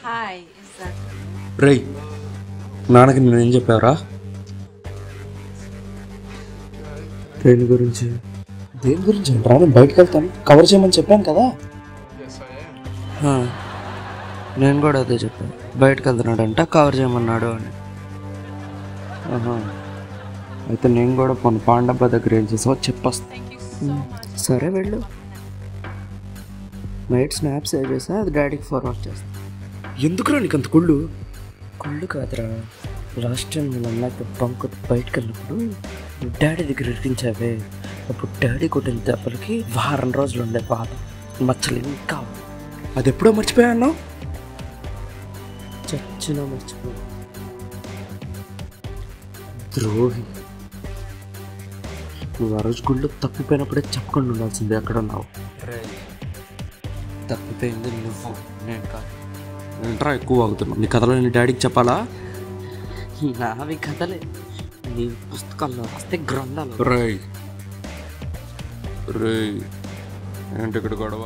Hi, is that రేయ్ నాన్నకి నేనేం చెప్పావురా? దేని గురించి రా? నేను బయటకు వెళ్తాను, కవర్ చేయమని చెప్పాను కదా. నేను కూడా అదే చెప్పాను, బయటకు వెళ్తున్నాడంట కవర్ చేయమన్నాడు అని. అయితే నేను కూడా పోను పాండబ్బ దగ్గర ఏం చేసావో చెప్పొస్తా. సరే వెళ్ళు. నైట్ స్నాప్ సేవ్ చేసా, అది డాడీకి ఫార్వర్డ్ చేస్తా. ఎందుకురా నీకు అంత కుళ్ళు కాదురా, లాస్ట్ టైం నేను అన్నాక బంక్ బయటకు వెళ్ళినప్పుడు డాడీ దగ్గర ఇరికించావే, అప్పుడు డాడీ కొట్టిన దెబ్బలకి వారం రోజులు ఉండే బాధ, మచ్చలు ఇంకా. అది ఎప్పుడో మర్చిపోయా అన్నావు? చచ్చినా మర్చిపోయా. ద్రోహి, నువ్వు ఆ రోజు గుళ్ళు తప్పిపోయినప్పుడే చెప్పకుండా ఉండాల్సిందే. అక్కడ ఉన్నావు. తప్పిపోయింది నువ్వు, నేను కాదు. ఏంట్రా ఎక్కువ అవుతున్నావు? నీ కథలో నేను డాడీకి చెప్పాలా? నావి కథలే, నీ పుస్తకాల్లో రాస్తే గ్రంథాలు. రేయ్ ఏంటి ఇక్కడ గొడవ?